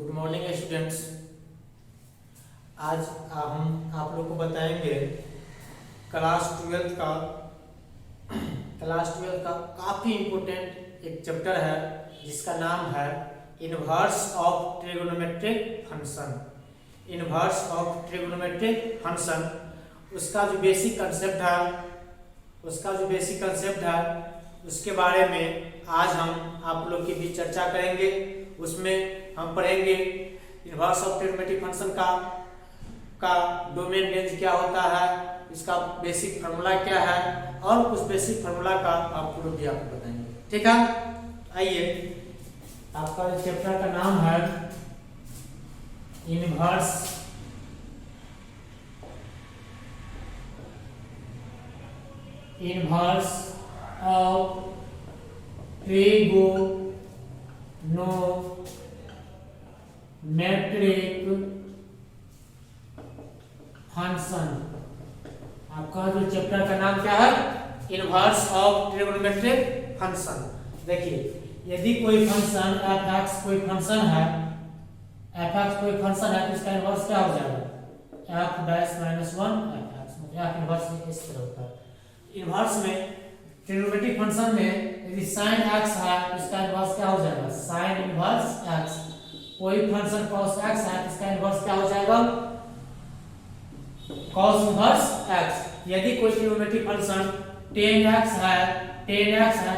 Good morning students. आज हम आप लोग को बताएंगे क्लास ट्वेल्थ का काफ़ी इम्पोर्टेंट एक चैप्टर है जिसका नाम है inverse of trigonometric function. Inverse of trigonometric function उसका जो बेसिक कंसेप्ट है उसके बारे में आज हम आप लोग के बीच चर्चा करेंगे। उसमें हम पढ़ेंगे इनवर्स ऑफ ट्रिगोनोमेट्रिक फंक्शन का डोमेन रेंज क्या होता है, इसका बेसिक फार्मूला क्या है और उस बेसिक फार्मूला का आप लोग भी आपको बताएंगे। ठीक है, आइए। आपका चैप्टर का नाम है इनवर्स ऑफ ट्रिगोनोमेट्रिक फंक्शन। आपका जो चैप्टर का नाम क्या है, इनवर्स ऑफ ट्रिगोनोमेट्रिक फंक्शन। देखिए, यदि कोई फंक्शन f(x) कोई फंक्शन है, तो इसका इनवर्स क्या हो जाएगा, f'-1 f(x). f इनवर्स इस तरह होता है। इनवर्स में ट्रिगोनोमेट्रिक फंक्शन में यदि sin x है तो इसका इनवर्स क्या हो जाएगा, sin इनवर्स x। कोई फंक्शन cos x है तो इसका इनवर्स क्या हो जाएगा, cos इनवर्स x। यदि कोई ट्रिगोनोमेट्रिक फंक्शन tan x है तो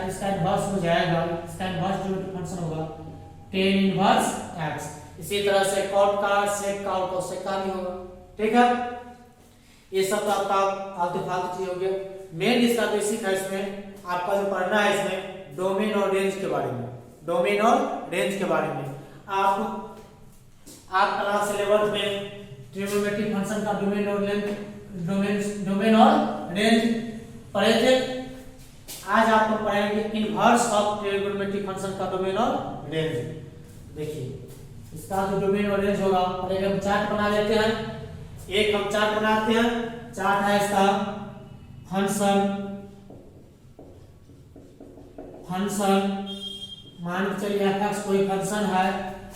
इसका इनवर्स हो जाएगा, इसका इनवर्स ट्रिगोनोमेट्रिक फंक्शन होगा tan इनवर्स x। इसी तरह से cot का, sec का और cosec का भी होगा। ठीक है, ये सब तो आपका आलतू-फालतू चीज हो गया। मेन इसका बेसिक है, इसमें आपका जो पढ़ना है इसमें डोमेन और रेंज के बारे में। आप क्लास 11 में ट्रिगोनोमेट्रिक फंक्शन का डोमेन और रेंज पढ़े थे। आज आपको पढ़ेंगे इनवर्स ऑफ ट्रिगोनोमेट्रिक फंक्शन का डोमेन और रेंज। देखिए, इसका जो डोमेन और रेंज होगा, पहले हम चार्ट बना लेते हैं। एक हम चार्ट बनाते हैं। चार्ट है इसका फंक्शन मान के चलिए f(x) कोई फंक्शन है,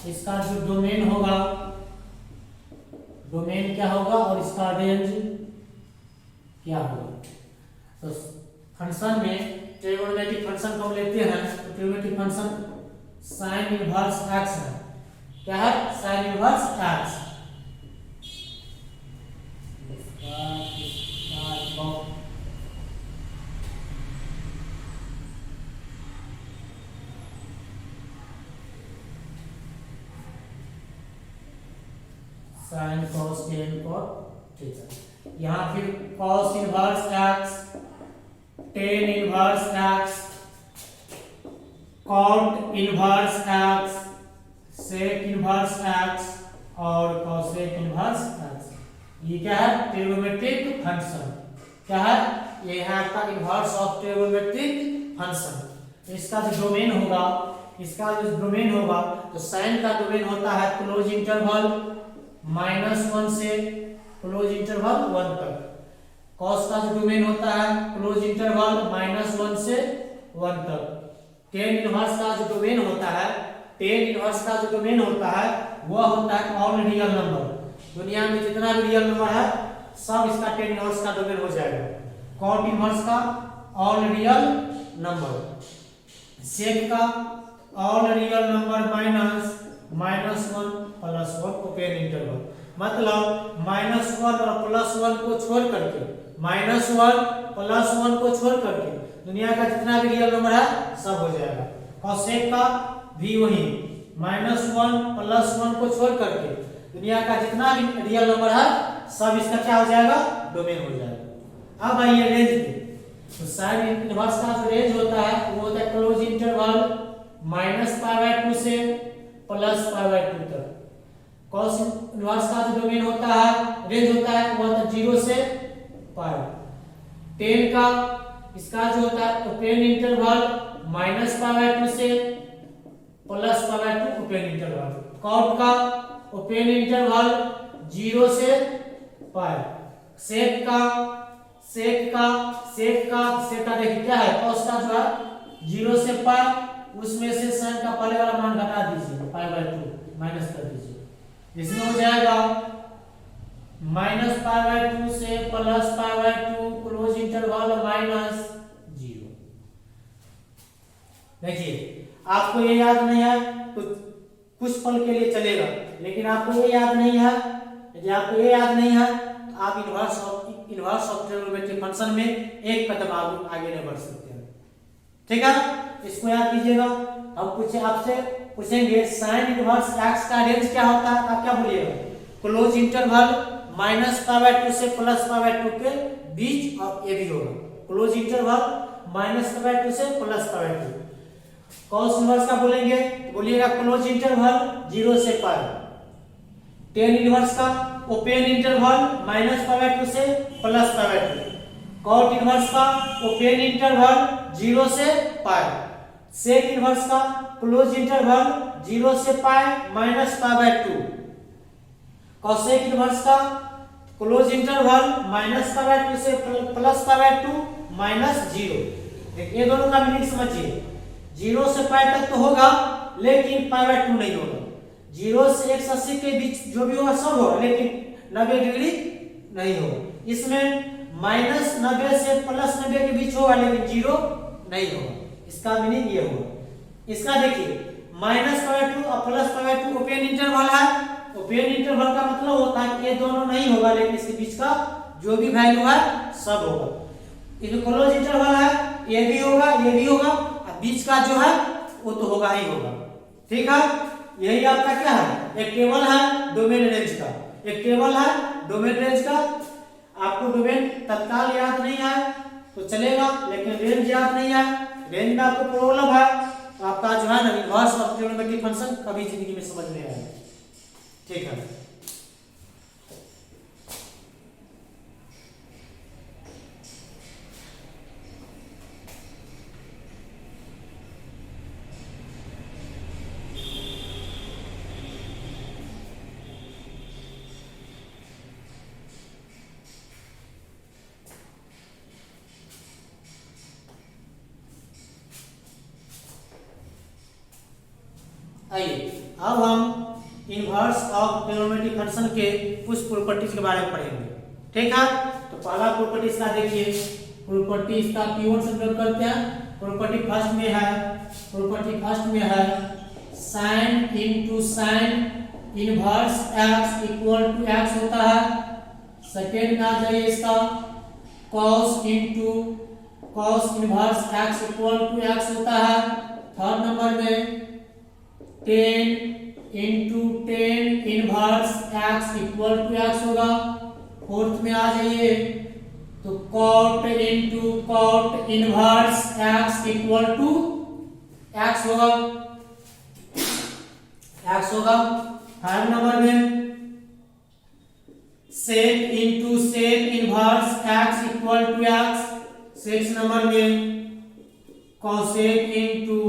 इसका जो डोमेन होगा, डोमेन क्या होगा और इसका रेंज क्या होगा। तो फंक्शन में ट्रिगोनोमेट्रिक फंक्शन को हम लेते हैं, तो trigonometric function sin inverse x है। क्या है, sin inverse x। sin cos tan cot theta. यहाँ फिर cos inverse x, tan inverse x, cot inverse x, sec inverse x और cosec इनवर्स x। ये क्या है, ट्रिगोनोमेट्रिक फंक्शन। क्या है, ये है आपका इनवर्स ऑफ ट्रिगोनोमेट्रिक फंक्शन। इसका जो डोमेन होगा, तो sin का डोमेन होता है क्लोज इंटरवल -1 से क्लोज इंटरवल 1 तक। cos का जो डोमेन होता है क्लोज इंटरवल -1 से 1 तक। tan इनवर्स का जो डोमेन होता है वह होता है ऑल रियल नंबर। दुनिया में जितना भी रियल नंबर है सब इसका tan इनवर्स का डोमेन हो जाएगा। cot इनवर्स का ऑल रियल नंबर, sec का all real number -1 +1 open interval. मतलब -1 और +1 को छोड़ करके दुनिया का जितना भी रियल नंबर है सब हो जाएगा। cosec का भी वही -1 +1 को छोड़ करके दुनिया का जितना भी रियल नंबर है सब इसका क्या हो जाएगा, डोमेन हो जाएगा। अब आइए रेंज पे। तो sin इनवर्स का जो रेंज होता है वो होता है क्लोज इंटरवल -π/2 से +π/2 तक। cos इनवर्स का जो डोमेन होता है, रेंज होता है, वो होता है 0 से π। tan का इसका जो होता है ओपन इंटरवल -π/2 से +π/2 ओपन इंटरवल। cot का ओपन इंटरवल 0 से π। sec का देखिए क्या है, cos का जो है 0 से π, उसमें से sin का पहले वाला मान घटा दीजिए π/2, माइनस कर दीजिए। इसमें हो जाएगा माइनस पाई बाय 2 से plus pi by 2 close interval minus 0। देखिए आपको ये याद नहीं है तो कुछ पल के लिए चलेगा, लेकिन आपको ये याद नहीं है, यदि आपको ये याद नहीं है तो आप इनवर्स ऑफ ट्रिग्नोमेट्रिक फंक्शन में एक कदम आगे नहीं बढ़ सकते हैं। ठीक है, इसको याद कीजिएगा। हम आपसे पूछेंगे साइन इनवर्स एक्स का रेंज क्या होता है, आप क्या बोलिएगा? Close interval minus pi by 2 से प्लस पाई बाय 2 के बीच, और ये भी होगा close interval minus pi by 2 से plus pi by 2। Cos inverse का बोलेंगे तो बोलिएगा क्लोज इंटरवल 0 से पाई। टेन इनवर्स का open interval minus pi by 2 से plus pi by 2। Cot inverse का ओपन इंटरवल 0 से पाई। सेक इनवर्स का क्लोज इंटरवल 0 से pi minus pi by 2। Cosec inverse का close interval minus pi by 2 से plus pi by 2 minus 0। ये दोनों का मीनिंग समझिए। 0 से पाई तक तो होगा लेकिन पाई बाय 2 नहीं होगा। 0 से 180 के बीच जो भी होगा सब होगा, लेकिन 90 डिग्री नहीं होगा। इसमें माइनस 90 से प्लस 90 के बीच होगा लेकिन 0 नहीं होगा। इसका मीनिंग ये होगा। इसका देखिए माइनस पाई बाय 2 और plus pi by 2 open interval है। ओपन इंटरवल का मतलब होता है कि ये दोनों नहीं होगा लेकिन इसके बीच का जो भी वैल्यू है सब होगा। इसमें क्लोज इंटरवल है, ये भी होगा ये भी होगा, और बीच का जो है वो तो होगा ही होगा। ठीक है, यही आपका क्या है, एक टेबल है डोमेन रेंज का। एक टेबल है डोमेन रेंज का। आपको डोमेन तत्काल याद नहीं है तो चलेगा, लेकिन रेंज याद नहीं है, रेंज में आपको प्रॉब्लम है तो आपका जो है ना इनवर्स ऑफ ट्रिग्नोमेट्रिक फंक्शन कभी जिंदगी में समझ नहीं आएगा। ठीक है, आइए अब हम इनवर्स ऑफ ट्रिग्नोमेट्रिक फंक्शन के कुछ प्रॉपर्टीज के बारे में पढ़ेंगे। ठीक है, तो पहला प्रॉपर्टी इसका देखिए, प्रॉपर्टी इसका P1 से प्रयोग करते हैं। प्रॉपर्टी फर्स्ट में है sin into sin inverse x equal to x होता है। सेकेंड में आ जाइए इसका cos into cos inverse x equal to x होता है। थर्ड नंबर में tan into tan inverse x equal to x होगा। फोर्थ में आ जाइए तो cot into cot inverse x equal to x होगा। फाइव नंबर में sec into sec inverse x equal to x। Six number में cosec into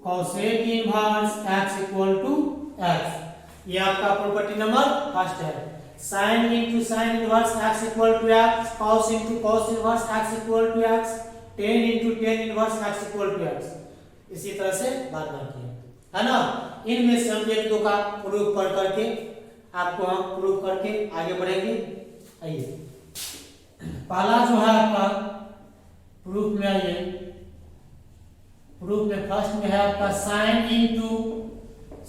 cosec inverse x equal to x। ये आपका प्रॉपर्टी नंबर फर्स्ट है। sin into sin inverse x equal to x, cos into cos inverse x equal to x, tan into tan inverse x equal to x। इसी तरह से बात बाकी है ना। इनमें से हम एक दो का प्रूफ पढ़ करके आपको हम प्रूफ करके आगे बढ़ेंगे। आइए पहला जो है आपका प्रूफ में, आइए प्रूफ में फर्स्ट में है आपका sin into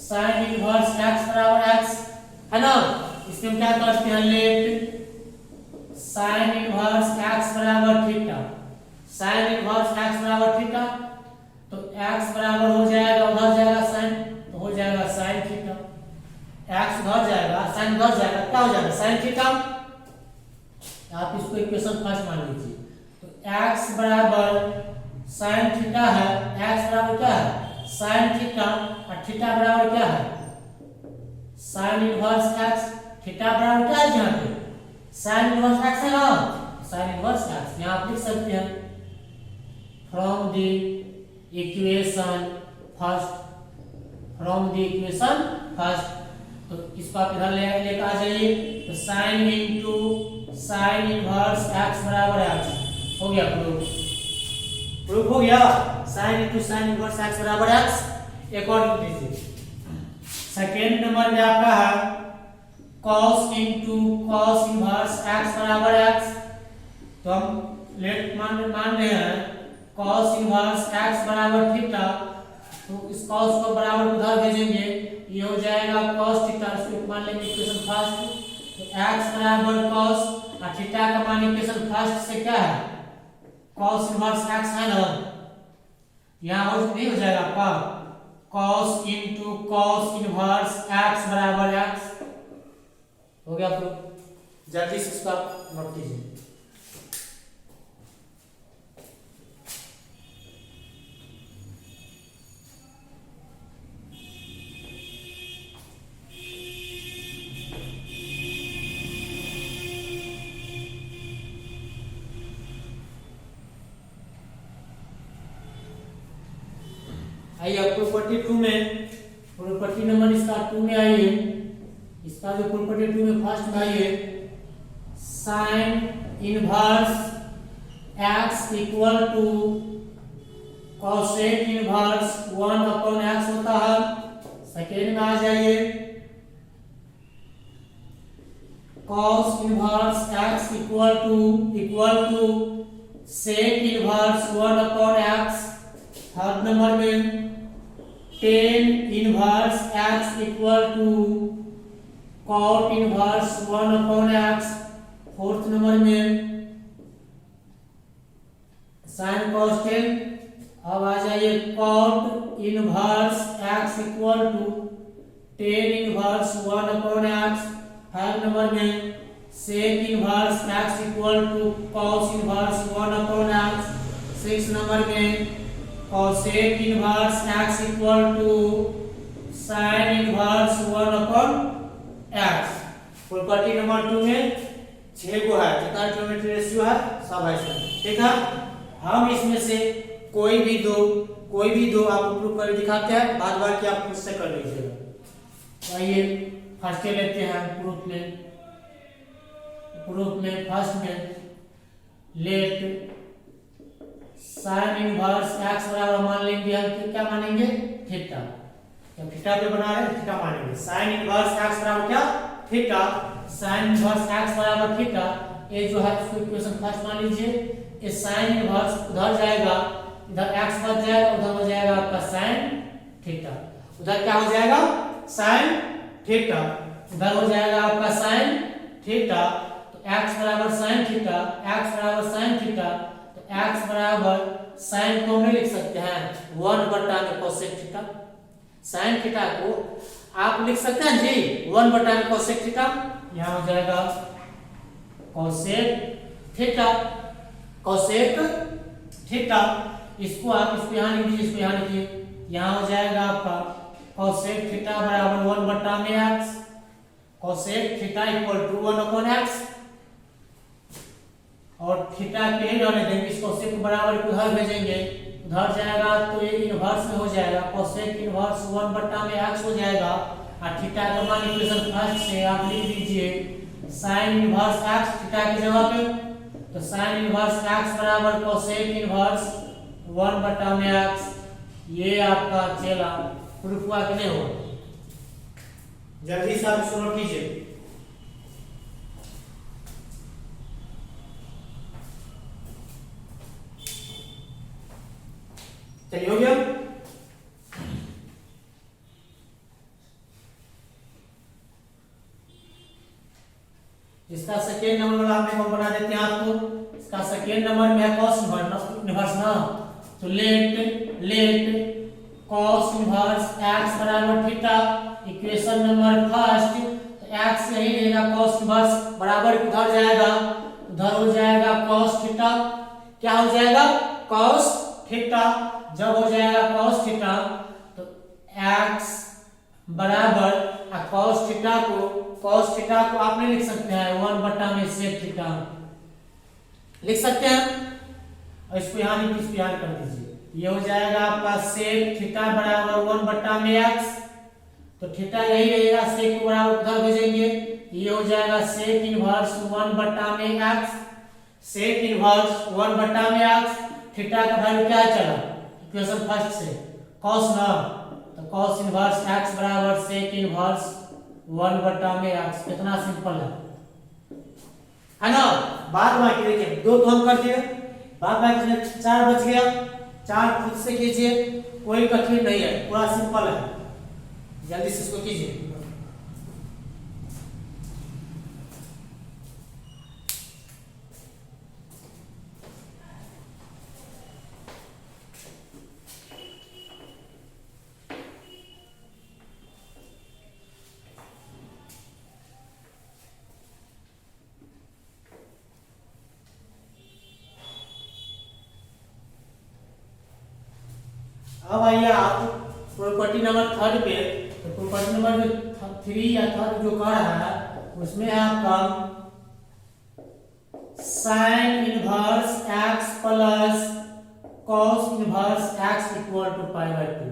sin inverse x बराबर x है ना। इसमें हम क्या करते हैं, लेट sin इनवर्स x बराबर थीटा। sin इनवर्स x बराबर थीटा तो x बराबर हो जाएगा, उधर जाएगा sin तो हो जाएगा sin थीटा। x उधर जाएगा sin उधर जाएगा, क्या हो जाएगा sin थीटा। आप इसको इक्वेशन फर्स्ट मान लीजिए। तो x बराबर sin थीटा है, x बराबर क्या है sin थीटा, और थीटा बराबर क्या है sin इनवर्स x। थीटा बराबर क्या है यहाँ पे sin इनवर्स x है ना, sin इनवर्स x। यहाँ आप लिख सकते हैं फ्रॉम द इक्वेशन फर्स्ट। तो इसको आप इधर लेकर आ जाइए। तो sin into sin inverse x बराबर x हो गया। प्रूफ हो गया। sin into sin inverse x बराबर x। एक और लिख लीजिए सेकेंड नंबर में आपका है cos into cos inverse x बराबर x। तो हम लेट मान रहे हैं cos इनवर्स x बराबर थीटा, तो इस cos को बराबर उधर भेजेंगे, ये हो जाएगा cos थीटा, इसको मान लेंगे इक्वेशन फर्स्ट। तो x बराबर cos और थीटा का मान इक्वेशन फर्स्ट से क्या है cos इनवर्स x है ना, यहाँ और नहीं हो जाएगा आपका cos into cos inverse x बराबर x हो गया। तो जल्दी से इसका नोट कीजिए। आइए अब प्रॉपर्टी 2 में, प्रॉपर्टी नंबर इसका 2 में आइए, इसका जो प्रॉपर्टी 2 में फर्स्ट में आइए sine inverse x equal to cosec inverse 1 upon x होता है। सेकेंड में आ जाइए cos inverse x equal to sec inverse 1 upon x। Third number में tan inverse x equal to cot inverse 1 upon x। Fourth number में sin cos tan। अब आ जाइए cot inverse x equal to tan inverse 1 upon x। Five number में sec inverse x equal to cos inverse 1 upon x। Six number में cosec inverse x equal to sin inverse 1 upon x। Property number 2 में 6 गो है, जितना trigonometry ratio है सब है इसमें, ठीक है। हम इसमें से कोई भी दो आपको प्रूफ कर दिखाते हैं, बाद बार की आप मुझसे कर लीजिएगा। आइए फर्स्ट लेते हैं प्रूफ में फर्स्ट में लेट साइन इनवर्स x बराबर मान लेंगे हम क्या मानेंगे थीटा, जब थीटा पे बना रहे थीटा मानेंगे। साइन इनवर्स x बराबर क्या थीटा, साइन इनवर्स x बराबर थीटा। ये जो है इसको इक्वेशन फर्स्ट मान लीजिए, ये साइन इनवर्स उधर जाएगा, इधर x बच जाएगा, उधर हो जाएगा आपका साइन थीटा। उधर क्या हो जाएगा साइन थीटा, उधर हो जाएगा आपका साइन थीटा। तो x बराबर साइन थीटा, x बराबर साइन थीटा, तो x बराबर साइन को हम लिख सकते हैं 1 बटा में कोसेक थीटा। साइन थीटा को आप लिख सकते हैं जी 1 बटा में कोसेक थीटा, यहाँ हो जाएगा कोसेक थीटा, कोसेक थीटा। इसको आप इसको यहाँ लिख दीजिए, इसको यहाँ लिखिए, यहाँ हो जाएगा आपका कोसेक थीटा बराबर 1 बटा में x। Cosec theta equal to 1 upon x, और थीटा के ही रहने देंगे, इस कोसेक को बराबर उधर भेजेंगे, उधर जाएगा तो ये इनवर्स में हो जाएगा, कोसेक इनवर्स 1 बटा में x हो जाएगा। और थीटा का मान इक्वेशन फर्स्ट से आप लिख दीजिए साइन इनवर्स x थीटा की जगह पे, तो साइन इनवर्स x बराबर कोसेक इनवर्स 1 बटा में x। ये आपका चला प्रूफ हुआ कि नहीं हुआ, जल्दी से आप इसको नोट कीजिए। चलिए हो गया। इसका सेकेंड नंबर वाला हम बना देते हैं आपको। इसका सेकेंड नंबर में है cos इनवर्स ना, तो लेट cos इनवर्स x बराबर थीटा। इक्वेशन नंबर फर्स्ट, तो x यही रहेगा, cos इनवर्स बराबर उधर जाएगा, उधर हो जाएगा cos थीटा। क्या हो जाएगा cos थीटा। जब हो जाएगा cos थीटा तो x बराबर cos थीटा को आप नहीं लिख सकते हैं 1 बटा में sec थीटा लिख सकते हैं, और इसको यहाँ कर दीजिए। ये हो जाएगा आपका sec थीटा बराबर 1 बटा में x। तो थीटा यही रहेगा, sec को बराबर उधर भेजेंगे, ये हो जाएगा sec इनवर्स 1 बटा में x। sec इनवर्स 1 बटा में x, थीटा का वैल्यू क्या चला इक्वेशन फर्स्ट से cos ना, तो cos इनवर्स x बराबर sec इनवर्स 1 बटा में x। कितना सिंपल है ना। बाद बाकी देखिए 2 तो हम कर दिए, बाद बाकी इसमें 4 बच गया। 4 खुद से कीजिए, कोई कठिन नहीं है, पूरा सिंपल है, जल्दी से इसको कीजिए। अब आइए आप प्रॉपर्टी नंबर 3 पे। तो प्रॉपर्टी नंबर जो 3 या 3 जो कर रहा है उसमें है आपका sine inverse x plus cos inverse x equal to pi by 2।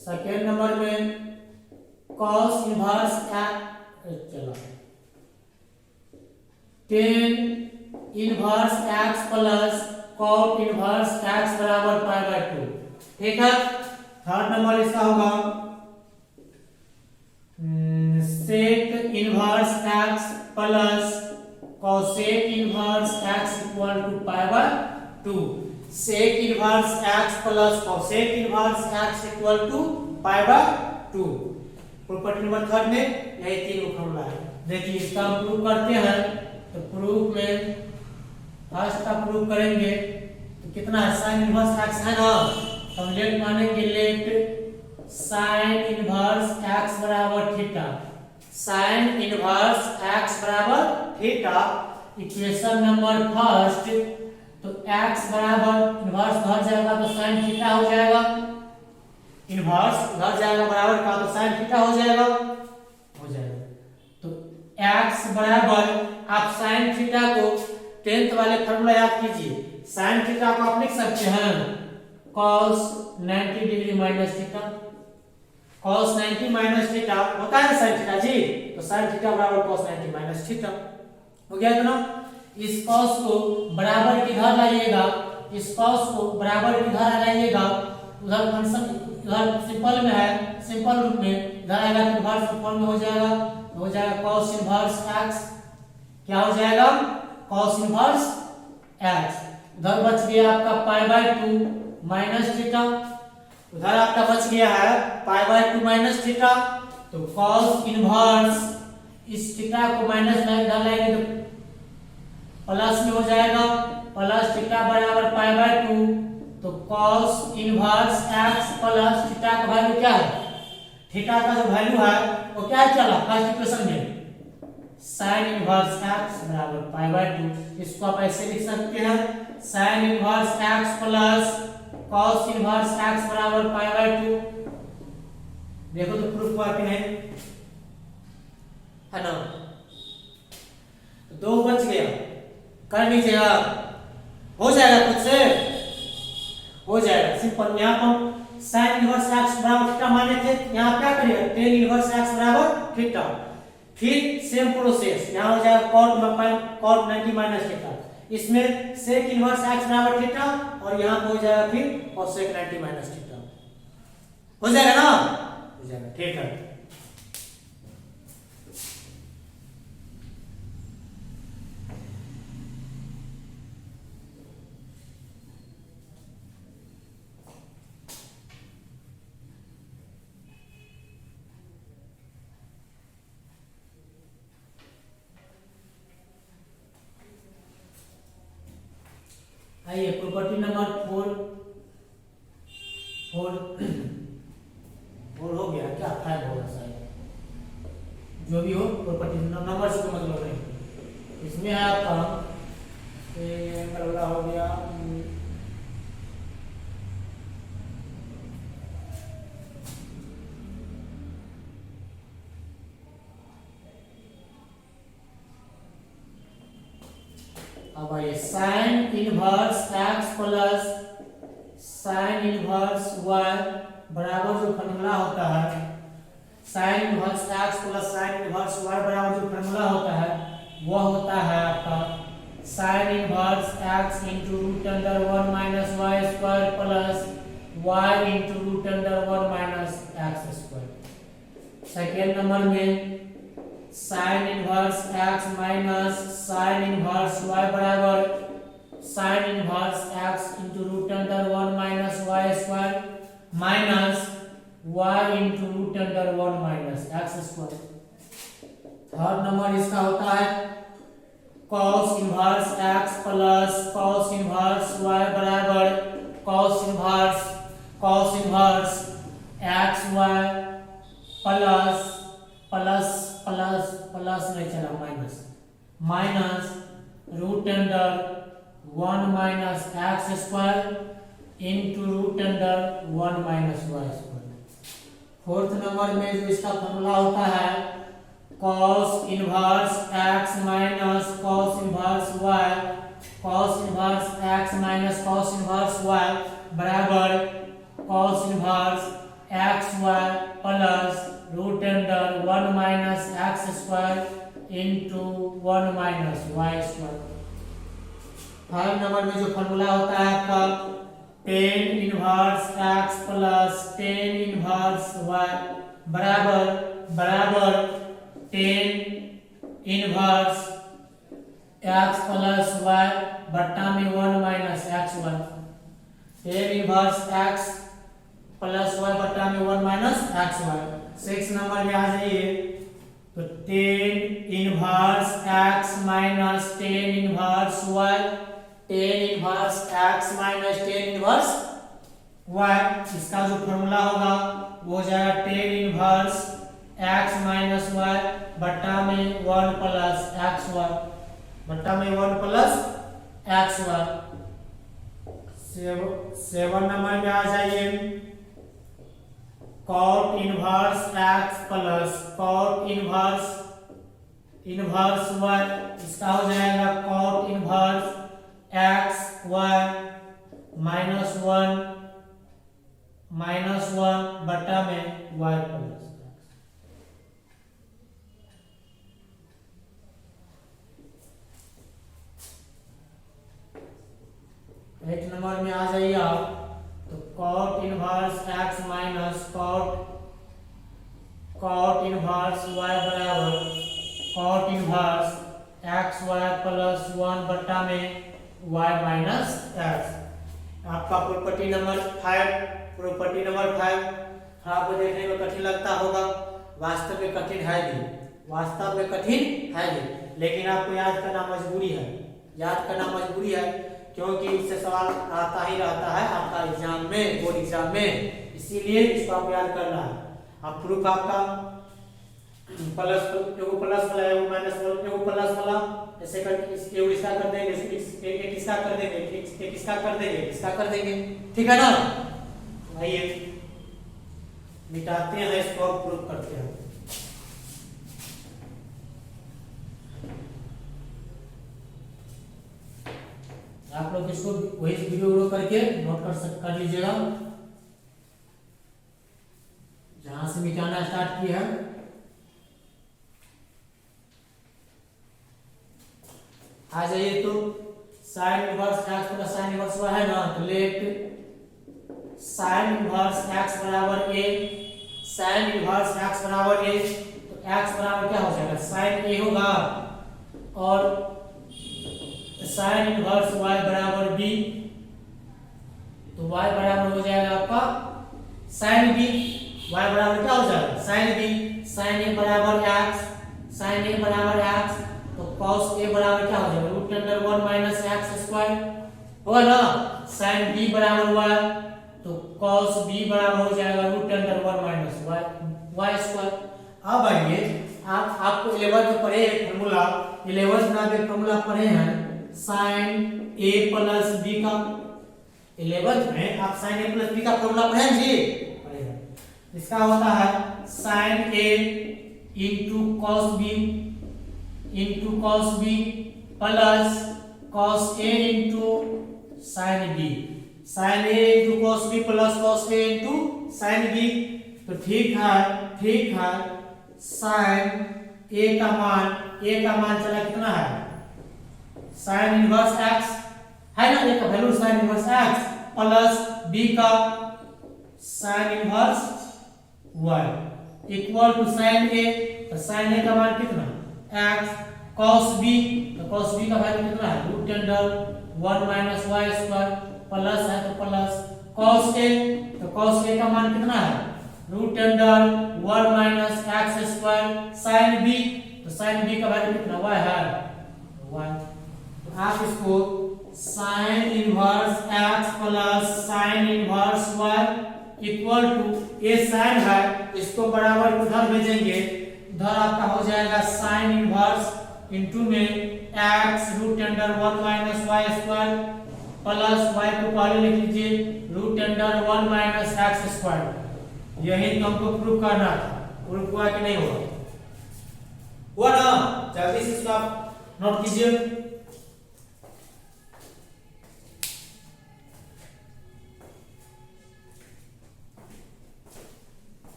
Second number में कॉस इनवर्स x चलो tan inverse x plus cot inverse x बराबर पाई बाय 2। ठीक है। थर्ड नंबर इसका होगा sec inverse x plus cosec inverse x equal to pi by 2। Sec inverse x plus cosec inverse x equal to pi by 2। Property number 3 में यही 3 formula है। देखिए इसका हम प्रूफ करते हैं। तो प्रूफ में फर्स्ट का प्रूफ करेंगे तो कितना है, साइन इनवर्स x है ना, हम लेट मानेंगे लेट साइन इनवर्स x बराबर थीटा। साइन इनवर्स x बराबर थीटा इक्वेशन नंबर फर्स्ट। तो x बराबर इनवर्स उधर जाएगा तो साइन थीटा हो जाएगा, इनवर्स उधर जाएगा बराबर का तो साइन थीटा हो जाएगा। तो x बराबर आप साइन थीटा को 10th वाले फॉर्मूला याद कीजिए। साइन थीटा को आप लिख सकते हैं cos 90 degree minus theta. cos 90 minus theta होता है sin थीटा जी, तो sin थीटा बराबर cos 90 माइनस थीटा हो गया था ना। इस cos को बराबर किधर लाइएगा, इस cos को बराबर किधर लाइएगा, उधर फंक्शन इधर सिंपल में है, सिंपल रूप में इधर आएगा तो इनवर्स फॉर्म में हो जाएगा, तो हो जाएगा cos इनवर्स x। क्या हो जाएगा, cos इनवर्स x। उधर बच गया आपका पाई बाय 2 माइनस थीटा, उधर आपका बच गया है पाई बाय 2 माइनस थीटा। तो cos इनवर्स इस थीटा को माइनस में इधर लाएंगे तो प्लस में हो जाएगा, प्लस थीटा बराबर पाई बाय 2। तो cos inverse x plus theta का वैल्यू क्या है, थीटा का जो वैल्यू है वो क्या चला फर्स्ट इक्वेशन में, sin इनवर्स x बराबर पाई बाय 2। इसको आप ऐसे लिख सकते हैं sin inverse x plus cos inverse x बराबर पाई बाय 2। देखो तो प्रूफ हुआ कि नहीं, है ना। तो 2 बच गया, कर लीजिएगा, हो जाएगा खुद से, हो जाएगा सिंपल। यहाँ पर sin इनवर्स x बराबर थीटा माने थे, यहाँ क्या करिएगा tan इनवर्स x बराबर थीटा। फिर सेम प्रोसेस यहाँ हो जाएगा cot 90 माइनस थीटा, इसमें sec इनवर्स x बराबर थीटा और यहाँ पे हो जाएगा फिर cosec 90 माइनस थीटा। हो जाएगा ना, हो जाएगा। ठीक है। आइए प्रॉपर्टी नंबर 4 हो गया क्या, 5 होगा शायद, जो भी हो प्रॉपर्टी नंबर से तो मतलब नहीं। इसमें है आपका अगला हो गया अब आइए sine inverse x plus sine inverse y बराबर जो फॉर्मूला होता है, sign inverse x plus sine inverse y बराबर जो फॉर्मूला होता है वो होता है आपका sine inverse x into root under 1 minus Y square plus y into root under 1 minus x square. Second number में sine inverse x minus sine inverse y बराबर sine inverse x into root under 1 minus Y square minus y into root under 1 minus x square. Third number इसका होता है cos inverse x plus cos inverse y बराबर cos inverse x y plus plus plus plus नहीं चला minus root under 1 minus x square into root under 1 minus Y square. Fourth number में जो इसका formula होता है cos inverse x minus cos inverse y cos inverse x minus cos inverse y बराबर cos inverse xy plus root under 1 minus x square into 1 minus Y square. Third number में जो formula होता है आपका tan inverse x plus tan inverse y बराबर tan inverse x plus y बट्टा में 1 minus x y. tan inverse x plus y बट्टा में 1 माइनस एक्स वाई। 6 नंबर में आ जाइए तो tan inverse x minus tan inverse y tan inverse x minus tan inverse y इसका जो फॉर्मूला होगा वो हो जाएगा tan inverse x minus y बट्टा में 1 प्लस एक्स वाई बट्टा में 1 प्लस एक्स वाई। 7 नंबर में आ जाइए cot inverse x plus cot inverse y इसका हो जाएगा cot inverse x y minus 1 बटा में y प्लस x। 8 नंबर में आ जाइए आप तो cot inverse x minus cot inverse y बराबर cot inverse x y plus 1 बट्टा में y माइनस x। आपका प्रॉपर्टी नंबर 5 आपको देखने में कठिन लगता होगा, वास्तव में कठिन है भी, लेकिन आपको याद करना मजबूरी है क्योंकि इससे सवाल आता ही रहता है आपका एग्जाम में, बोर्ड एग्जाम में, इसीलिए इसको आपको याद करना है। अब प्रूफ आपका प्लस एगो प्लस वाला एगो माइनस वाला एगो प्लस वाला ऐसे करके एगो इसका कर देंगे, एक इसका कर देंगे, एक इसका कर देंगे, इसका कर देंगे, ठीक है ना। आइए मिटाते हैं इसको और प्रूफ करते हैं। आप लोग इसको वही वीडियो करके नोट कर लीजिएगा जहां से मिटाना स्टार्ट किया है। आ जाइए तो sine inverse x plus sine inverse y है ना, तो लेट साइन इनवर्स x बराबर a, साइन इनवर्स x बराबर a, तो x बराबर क्या हो जाएगा साइन a होगा और साइन इनवर्स y बराबर b, तो y बराबर हो जाएगा आपका साइन b, y बराबर क्या हो जाएगा साइन b, साइन a बराबर x, साइन a बराबर x, तो cos a बराबर क्या हो जाएगा root under 1 minus x square होगा ना। साइन b बराबर y, तो cos b बराबर हो जाएगा root under 1 minus y square. अब आइए आपको 11th में पढ़े फॉर्मूला, 11th में आप एक फॉर्मूला पढ़े हैं साइन a प्लस b का। 11th में आप साइन a प्लस b का फॉर्मूला पढ़े हैं जी, पढ़े हैं। इसका होता है sine a into cos b plus cos a into sine b, sine a into cos b plus cos a into sine b। तो ठीक है साइन a का मान चला कितना है साइन इनवर्स x है ना, एक value sine inverse x plus b का sine inverse y equal to sine A, तो साइन ए का मान कितना x, cos b, तो cos b का वैल्यू कितना है root under 1 minus Y square, plus है तो प्लस cos a, तो cos a का मान कितना है root under 1 minus x square, sine b, तो साइन b का वैल्यू कितना y है y, तो आप इसको sine inverse x plus sine inverse y equal to a sine है, इसको बराबर उधर भेजेंगे, उधर आपका हो जाएगा साइन इनवर्स इनटू में x root under 1 minus Y square plus y को पहले लिख लीजिए root under 1 minus x square. यही तो हमको प्रूव करना था, प्रूव हुआ कि नहीं हुआ? हुआ ना? जल्दी से इसको आप नोट कीजिए।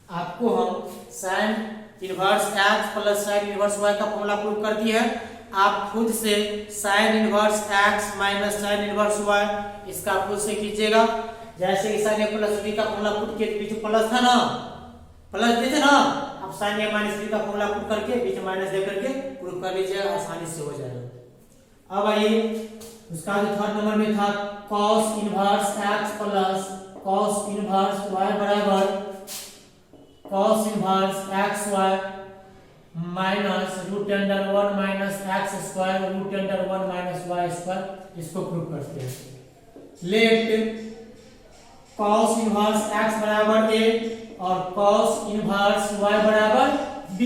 आपको हम sign inverse x plus sine inverse y का फॉर्मूला प्रूव कर दिया है। आप खुद से sign inverse x minus sine inverse y इसका खुद से कीजिएगा। जैसे कि साइन a प्लस b का फॉर्मूला पुट किए, बीच प्लस था ना, प्लस देते ना, अब साइन a माइनस b का फॉर्मूला पुट करके बीच माइनस दे करके प्रूव कर लीजिएगा, आसानी से हो जाएगा। अब आइए उसका जो थर्ड नंबर में था cos inverse x plus cos inverse y बराबर cos inverse xy minus root under 1 minus x square root under 1 minus Y square, इसको प्रूव करते हैं। लेट cos इनवर्स x बराबर a और cos इनवर्स y बराबर b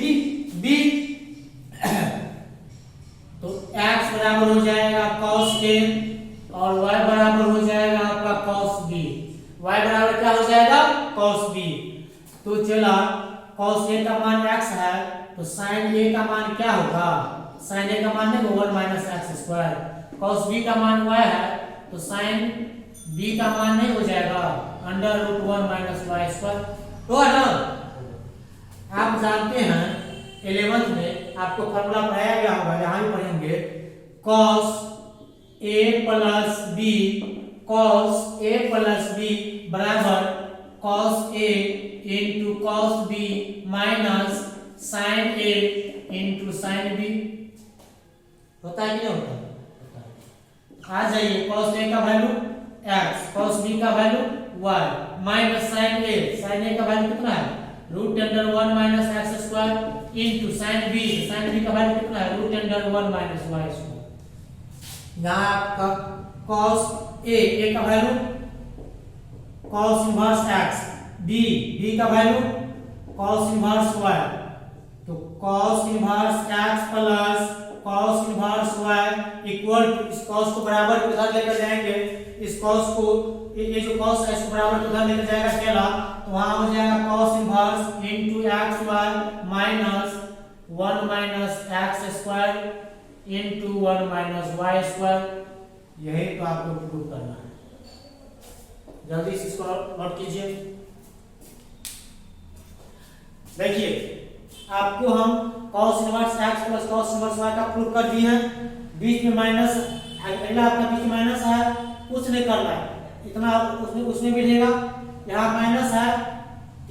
तो x बराबर हो जाएगा cos a और y बराबर हो जाएगा आपका cos b। y बराबर क्या हो जाएगा cos b। तो चला cos a का मान x है तो sin a का मान क्या होगा, sin a का मान है 1 minus x square, cos b का मान y है तो sin b का मान नहीं हो जाएगा under root 1 minus Y square. तो है ना, आप जानते हैं 11th में आपको फॉर्मूला पढ़ाया गया होगा, यहाँ भी पढ़ेंगे cos a plus b, cos a plus b बराबर cos a into cos b minus sin a into sin b। होता है कि नहीं होता? आ जाइए cos a का वैल्यू x, cos b का value y minus sin a का वैल्यू कितना है root under 1 minus x square into sin b का वैल्यू कितना है root under 1 minus Y square. यहाँ आपका cos a का value cos inverse x, b का वैल्यू cos इनवर्स y, तो cos inverse x plus cos inverse y equal to इस cos को बराबर उधर लेकर जाएंगे, इस cos को ये जो cos है इसको बराबर उधर लेकर जाएगा अकेला, तो वहां हो जाएगा cos inverse into xy minus 1 minus x square into 1 minus Y square. यही तो आपको प्रूव करना है, जल्दी से इसको नोट कीजिए। देखिए आपको हम cos inverse x plus cos inverse y का प्रूव कर दिए हैं। बीच में माइनस अगला आपका बीच माइनस है, कुछ नहीं करना है, इतना उसमें भी रहेगा। यहाँ माइनस है,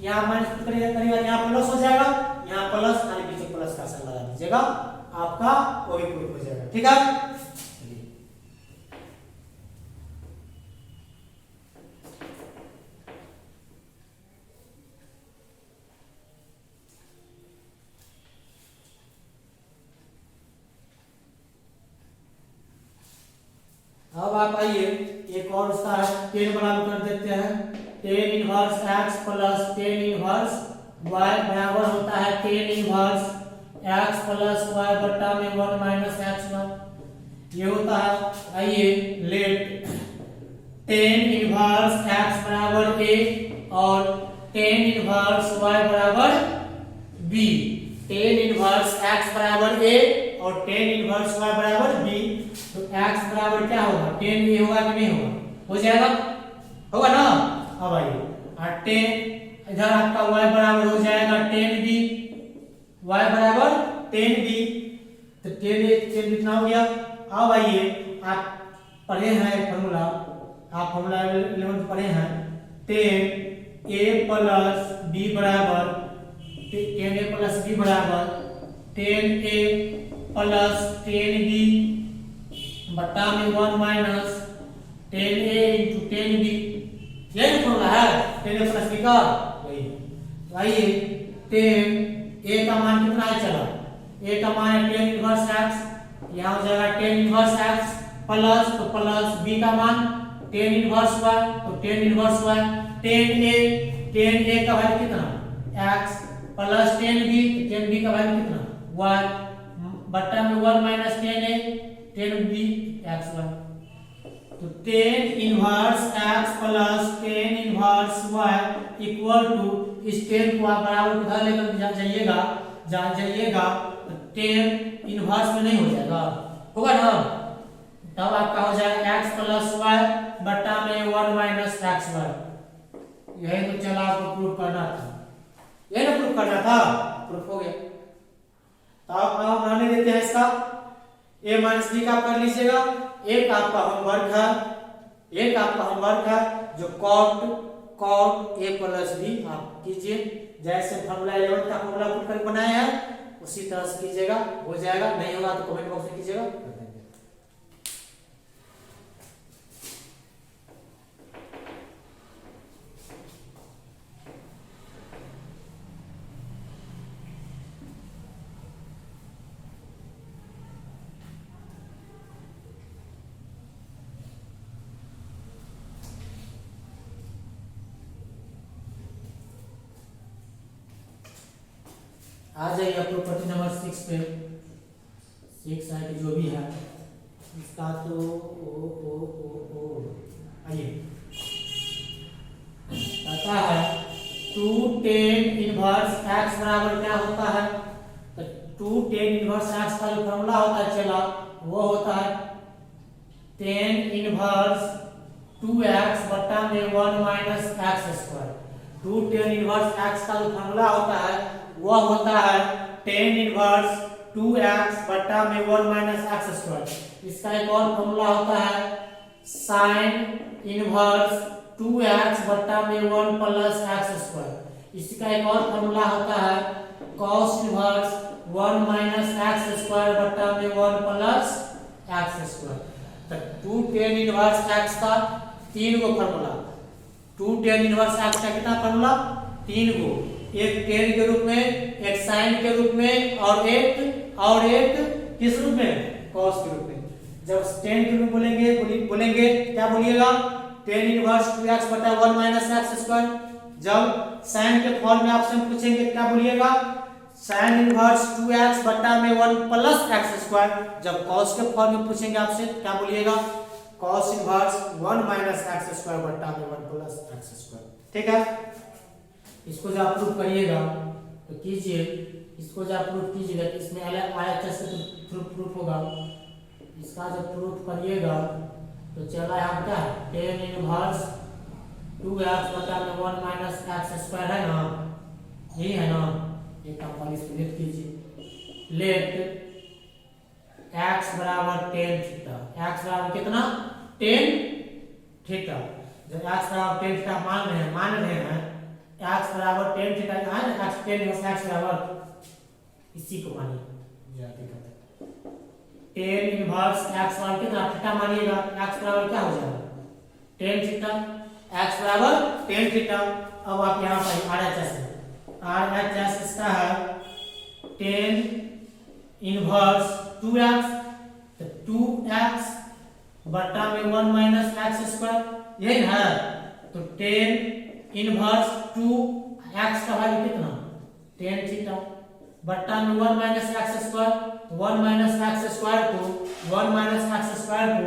यहाँ माइनस करिएगा, यहाँ प्लस हो जाएगा, यहाँ प्लस आने पीछे प्लस का साइन लगा दीजिएगा, आपका वही प्रूव हो जाएगा। ठीक है, अब आप आइए एक और उसका है टेन बराबर कर देते हैं। Ten inverse x plus tan inverse y बराबर होता है ten inverse x plus y बटा में 1 माइनस x1, ये होता है। आइए लेट टेन इनवर्स x बराबर a और टेन इनवर्स y बराबर b। टेन इनवर्स x बराबर a और टेन इनवर्स y बराबर b, तो x बराबर क्या होगा, 10a होगा कि नहीं होगा, हो जाएगा, होगा ना। अब आइए, और 10 इधर आपका y बराबर हो जाएगा 10b, y बराबर 10b, तो 10 कितना हो गया। अब आइए, आप पढ़े हैं फॉर्मूला, आप फॉर्मूला 11 पढ़े हैं, 10a प्लस b बराबर 10a प्लस b बराबर 10a प्लस 10b बटा में 1 माइनस 10a इंटू 10b, यही फॉर्मूला है 10a प्लस b का, यही। तो आइए 10a का मान कितना है, चला a का मान है 10 इनवर्स x, यहाँ हो जाएगा 10 इनवर्स x प्लस, तो प्लस b का मान 10 इनवर्स y, तो 10 इनवर्स y, 10a का वैल्यू कितना x प्लस 10b, तो 10b का वैल्यू कितना y बटा में 1 माइनस 10a 10b xy, तो 10 inverse x plus 10 inverse y equal to, इस 10 को आप बराबर उधर लेकर जाइएगा, तो 10 इनवर्स में नहीं हो जाएगा, होगा ना, तब आपका हो जाएगा x प्लस y बटा में 1 माइनस xy, यही तो चला आपको प्रूफ करना था, यही ना प्रूफ करना था, प्रूफ हो गया। तो अब रहने देते हैं इसका, a माइनस b का कर लीजिएगा, एक आपका होमवर्क है जो cot a प्लस b आप कीजिए, जैसे फॉर्मूला 11 का फॉर्मूला पुट कर बनाया है उसी तरह से कीजिएगा, हो जाएगा, नहीं होगा तो कमेंट बॉक्स में कीजिएगा। आ जाइए आप प्रॉपर्टी नंबर 6 पे, 6 है कि जो भी है इसका, तो ओ आइए, कहता है 2tan इनवर्स x बराबर क्या होता है, तो 2tan इनवर्स x का जो फॉर्मूला होता है चला वो होता है tan इनवर्स 2x बटा में 1 minus x square, 2tan inverse x का जो फॉर्मूला होता है वह होता है tan इनवर्स 2x बटा में 1 माइनस x स्क्वायर। इसका एक और फॉर्मूला होता है sin इनवर्स 2x बटा में 1 प्लस x स्क्वायर। इसका एक और फॉर्मूला होता है cos inverse 1 minus x square बटा में 1 प्लस x स्क्वायर। तो 2 tan इनवर्स x का 3 गो फॉर्मूला, 2 tan इनवर्स x का कितना फॉर्मूला, 3 गो, एक tan के रूप में, एक sin के रूप में, और एक किस रूप में, cos के रूप में। जब tan के रूप में बोलेंगे क्या बोलिएगा, tan इनवर्स 2x बटा 1 माइनस x स्क्वायर। जब sin के फॉर्म में आपसे पूछेंगे क्या बोलिएगा, sin इनवर्स 2x बटा में 1 प्लस x स्क्वायर। जब cos के फॉर्म में पूछेंगे आपसे क्या बोलिएगा, cos inverse 1 minus x square बटा में 1 प्लस x स्क्वायर। ठीक है, इसको जब प्रूफ करिएगा तो कीजिए, इसको जब प्रूफ कीजिएगा तो इसमें RHS से प्रूफ होगा। इसका जब प्रूफ करिएगा तो चला यहाँ क्या है, tan इनवर्स 2x बटा में 1 माइनस x स्क्वायर है ना, यही है ना, एक आप इसको लेट कीजिए, लेट x बराबर tan थीटा, x बराबर कितना, tan थीटा। जब x बराबर tan थीटा मान रहे हैं x बराबर tan थीटा है ना, x tan इनवर्स x बराबर, इसी को मानिए जाते करते, tan इनवर्स x बराबर कितना थीटा मानिएगा, x बराबर क्या हो जाएगा, tan थीटा, x बराबर tan थीटा। अब आप यहाँ पर RHS इसका है tan इनवर्स 2x, तो 2x बटा में 1 माइनस x स्क्वायर, यही है। तो tan इनवर्स 2x का वैल्यू कितना, tan थीटा बटा में 1 minus x square, 1 minus x square को, 1 माइनस x स्क्वायर को,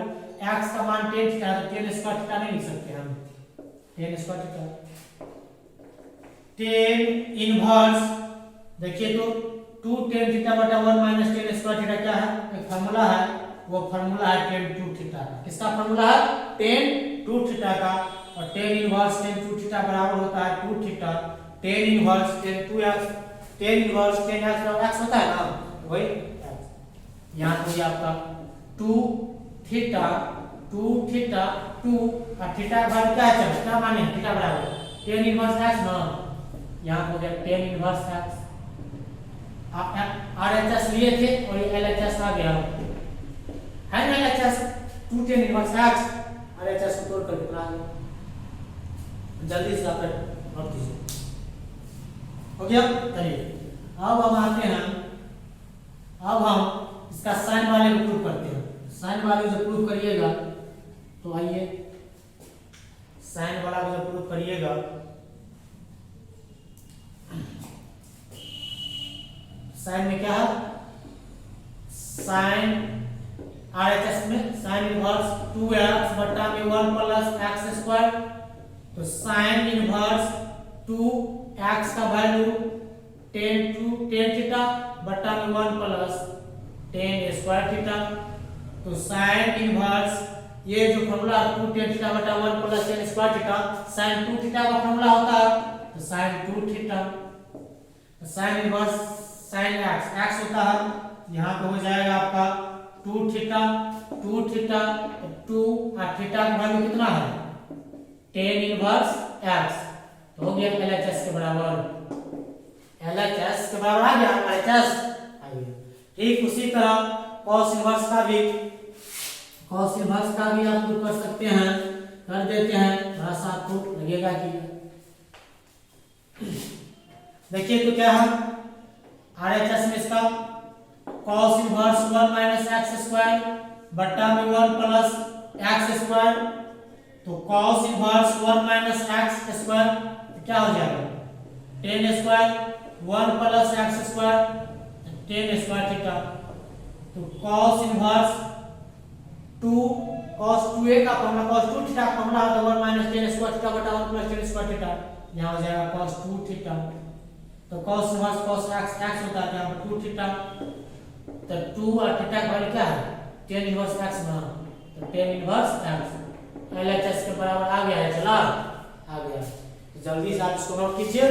x का मान tan थीटा, तो tan स्क्वायर थीटा नहीं लिख सकते हम, tan square theta. tan inverse देखिए तो 2 tan थीटा बटा 1 माइनस tan स्क्वायर थीटा क्या है, एक फार्मूला है वो फार्मूला है टेन टू थीटा का। किसका फार्मूला है? टेन टू थीटा का। और tan inverse tan two theta बराबर होता है two theta. Tan inverse tan two x, tan inverse tan x होता है ना, वही यहाँ तो ये आपका two theta two theta two और थीटा का वैल्यू क्या है? क्या माने थीटा बराबर टेन इनवर्स एक्स ना, यहाँ हो गया टेन इनवर्स एक्स। आप आरएचएस लिए थे और ये एलएचएस आ गया है ना, LHS two tan inverse x, RHS को तोड़ कर कितना आ गया? जल्दी से आप नोट कीजिए। हो गया? चलिए अब हम आते हैं, अब हम इसका साइन वाले को प्रूव करते हैं। साइन वाले जब प्रूव करिएगा तो आइए साइन वाला को जब प्रूव करिएगा साइन में क्या है? साइन आरएचएस में साइन इनवर्स 2x बटा में 1 प्लस x स्क्वायर। तो साइन इनवर्स 2x का वैल्यू 10 थीटा बटा में 1 प्लस 10 स्क्वायर थीटा। तो साइन इनवर्स ये जो फॉर्मूला 2 10 थीटा बटा 1 प्लस 10 स्क्वायर थीटा, साइन 2 थीटा का फॉर्मूला होता है तो sine 2 theta. Sine inverse sine x होता है, यहाँ पे हो जाएगा आपका 2 थीटा 2 थीटा 2 और थीटा का वैल्यू कितना है? 10 इनवर्स x। तो हो गया LHS के बराबर, LHS के बराबर आ गया LHS आ गया। ठीक उसी तरह cos इनवर्स का भी आप लोग कर सकते हैं, कर देते हैं। थोड़ा सा आपको लगेगा कि देखिए तो क्या है आरएचएस में इसका cos inverse 1 minus x square बटा में 1 प्लस एक्स स्क्वायर। तो cos inverse 1 minus x square क्या हो जाएगा? 10 square 1 plus x square 10 square theta. तो cos इनवर्स 2 cos 2a का फॉर्मूला cos 2 थीटा का फॉर्मूला होता है 1 माइनस 10 स्क्वायर थीटा बटा 1 प्लस 10 स्क्वायर थीटा। यहाँ हो जाएगा cos 2 थीटा। तो cos इनवर्स cos x होता है यहाँ पर 2 थीटा। तो 2 और थीटा का वैल्यू क्या है? 10 इनवर्स x ना, तो 10 इनवर्स x LHS के बराबर आ गया है। चला आ गया। तो जल्दी से आप इसको नोट कीजिए।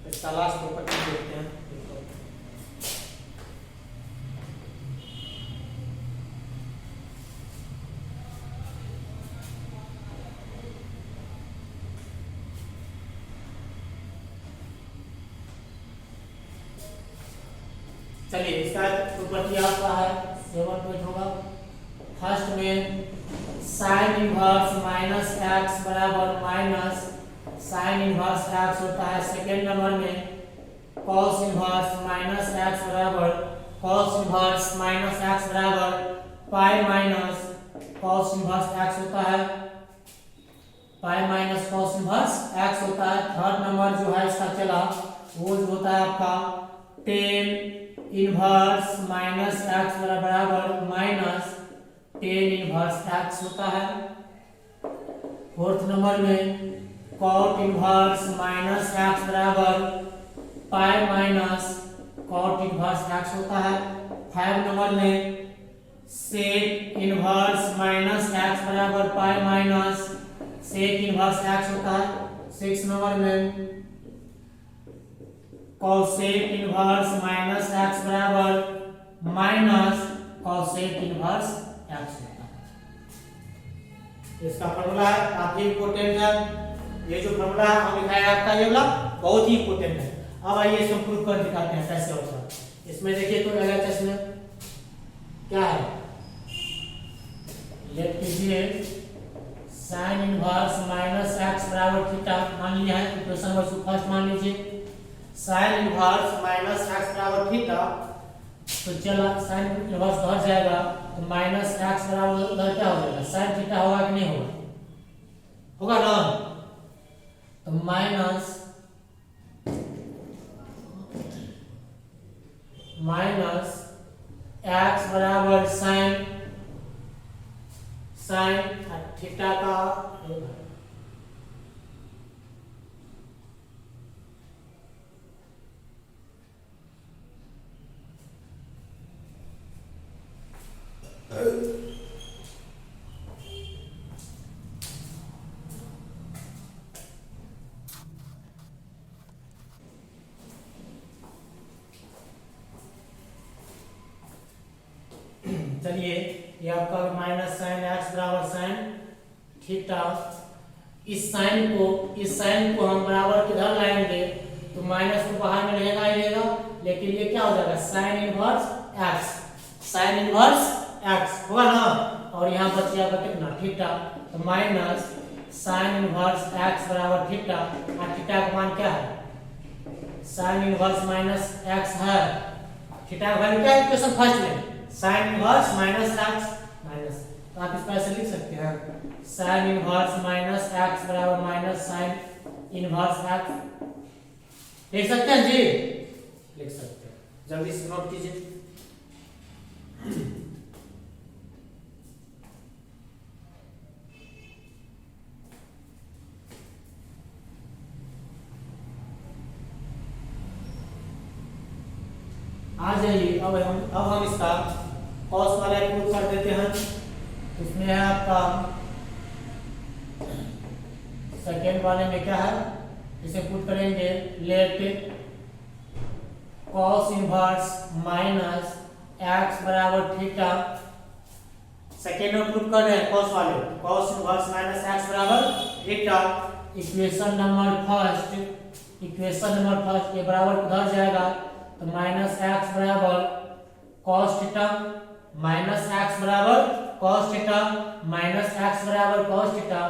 इसका लास्ट प्रॉपर्टी देखते हैं। चलिए इसका प्रॉपर्टी आपका है 7 पे होगा। फर्स्ट में साइन इनवर्स माइनस एक्स बराबर माइनस साइन इनवर्स एक्स होता है। सेकेंड नंबर में cos इनवर्स माइनस एक्स बराबर cos इनवर्स माइनस एक्स बराबर pi minus cos inverse x होता है, pi minus cos inverse x होता है। थर्ड नंबर जो है इसका चला वो जो होता है आपका 10 इनवर्स माइनस एक्स बराबर माइनस 10 इनवर्स एक्स होता है। फोर्थ नंबर में cot इनवर्स माइनस एक्स बराबर pi minus cot inverse x होता है। 5 नंबर में sec इनवर्स माइनस एक्स बराबर pi minus sec inverse x होता है। 6 नंबर में cosec इनवर्स माइनस एक्स बराबर माइनस cosec इनवर्स एक्स होता है। इसका फॉर्मूला है काफी इंपॉर्टेंट है। ये जो फॉर्मूला है हम लिखा है आपका ये वाला बहुत ही इंपॉर्टेंट है। अब आइए इसको प्रूव कर दिखाते हैं कैसे होता है। इसमें देखिए तो LHS में क्या है, लेट कीजिए sin इनवर्स माइनस एक्स बराबर थीटा मान लिया है। इक्वेशन नंबर फर्स्ट मान लीजिए sin इनवर्स माइनस एक्स बराबर थीटा। तो चला sin इनवर्स बाहर जाएगा तो माइनस एक्स बराबर क्या हो जाएगा? sin थीटा होगा कि नहीं होगा? होगा ना। तो माइनस एक्स बराबर sin थीटा का चलिए, ये आपका माइनस साइन एक्स बराबर साइन थीटा। इस साइन को हम बराबर किधर लाएंगे तो माइनस को बाहर में रहेगा ही रहेगा, लेकिन ये क्या हो जाएगा sine inverse x, sine inverse x होगा ना। और यहाँ बच जाएगा कितना थीटा, तो माइनस साइन इनवर्स एक्स बराबर थीटा। और थीटा का मान क्या है, साइन इनवर्स माइनस एक्स है। थीटा का वैल्यू क्या है इक्वेशन फर्स्ट में, sine inverse minus x minus, तो आप इसको ऐसे लिख सकते हैं साइन इनवर्स माइनस एक्स बराबर माइनस साइन इनवर्स एक्स। लिख सकते हैं जी, लिख सकते हैं, जल्दी से नोट कीजिए। आ जाइए, अब हम इसका कॉस वाला प्रूफ कर देते हैं। इसमें है आपका सेकेंड वाले में क्या है, इसे पुट करेंगे let cos inverse minus x बराबर थीटा। सेकेंड में प्रूफ कर रहे हैं कॉस वाले, कॉस इनवर्स माइनस एक्स बराबर थीटा। इक्वेशन नंबर फर्स्ट ये बराबर उधर जाएगा, तो माइनस एक्स बराबर कॉस थीटा, माइनस एक्स बराबर कॉस थीटा, माइनस एक्स बराबर कॉस थीटा।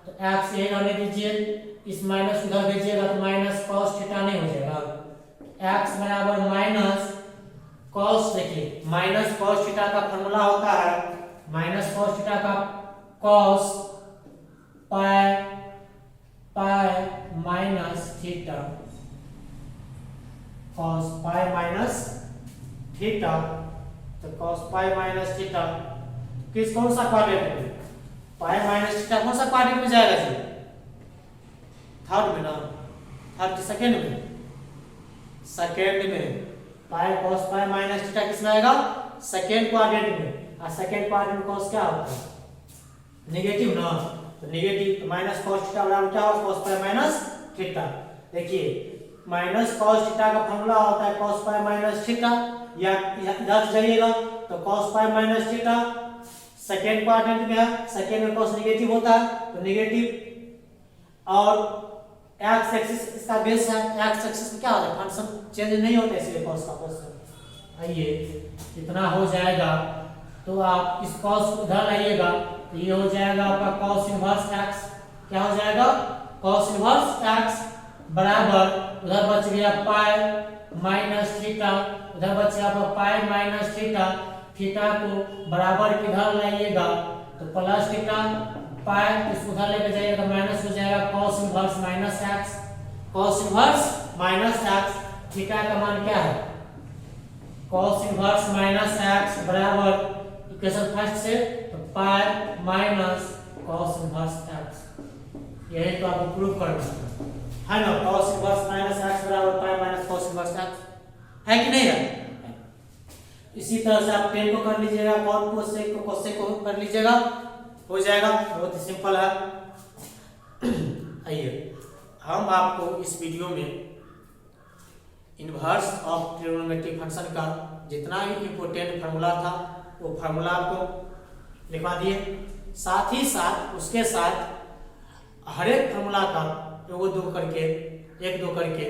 तो एक्स यही रहने दीजिए, इस माइनस उधर भेजिएगा तो माइनस कॉस थीटा नहीं हो जाएगा। एक्स बराबर माइनस कॉस, देखिए माइनस कॉस थीटा का फॉर्मूला होता है माइनस कॉस थीटा का cos pi minus theta, cos pi minus theta. तो cos पाई माइनस थीटा किस कौन सा क्वाड्रेंट में, पाई माइनस थीटा कौन सा क्वाड्रेंट में जाएगा जी, थर्ड में ना, थर्ड सेकंड में पाई cos पाई माइनस थीटा किस में आएगा, सेकंड क्वाड्रेंट में। और सेकंड क्वाड्रेंट में cos क्या होता है नेगेटिव ना, तो नेगेटिव माइनस cos थीटा बराबर क्या होगा cos पाई माइनस थीटा। देखिए माइनस कॉस थीटा का फॉर्मूला होता है कॉस पाई माइनस थीटा, या इधर जाइएगा तो cos pi minus theta second quadrant में है, सेकेंड में कॉस नेगेटिव होता है तो नेगेटिव। और एक्स एक्सिस इसका बेस है, एक्स एक्सिस में क्या होता है फंक्शन चेंज नहीं होता, इसलिए कॉस का क्वेश्चन। आइए इतना हो जाएगा, तो आप इस कॉस को उधर लाइएगा तो ये हो जाएगा आपका कॉस इनवर्स एक्स, क्या हो जाएगा कॉस इनवर्स एक्स बराबर उधर बच गया पाई माइनस थीटा, उधर बच गया आपका पाई माइनस थीटा। थीटा को बराबर किधर लाइएगा तो प्लस थीटा, पाई इसको उधर लेके जाइएगा तो माइनस हो जाएगा cos inverse minus x, cos inverse minus x. Theta का मान क्या है cos इनवर्स माइनस एक्स बराबर इक्वेशन फर्स्ट से तो pi minus cos inverse x. यही तो आपको प्रूफ करना है ना, cos इनवर्स माइनस एक्स बराबर pi minus cos inverse x है कि नहीं है। इसी तरह से आप टेन को कर लीजिएगा, कॉट को सेक को कोसेक को कर लीजिएगा, हो जाएगा, बहुत ही सिंपल है। आइए हम आपको इस वीडियो में इनवर्स ऑफ ट्रिग्नोमेट्रिक फंक्शन का जितना भी इंपॉर्टेंट फार्मूला था वो फार्मूला आपको लिखवा दिए, साथ ही साथ उसके साथ हर एक फार्मूला का एक दो करके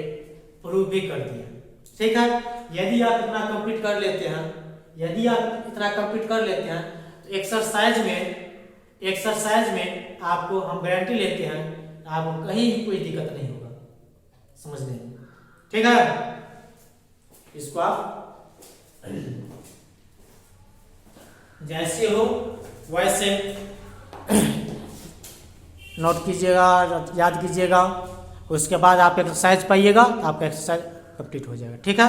प्रूफ भी कर दिया। ठीक है, यदि आप इतना कंप्लीट कर लेते हैं, तो एक्सरसाइज में आपको हम गारंटी लेते हैं आपको कहीं भी कोई दिक्कत नहीं होगा समझने में। ठीक है, इसको आप जैसे हो वैसे नोट कीजिएगा, याद कीजिएगा, उसके बाद आप एक्सरसाइज पाइएगा, आपका एक्सरसाइज कंप्लीट हो जाएगा। ठीक है,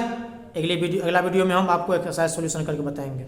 अगला वीडियो में हम आपको एक्सरसाइज सॉल्यूशन करके बताएंगे।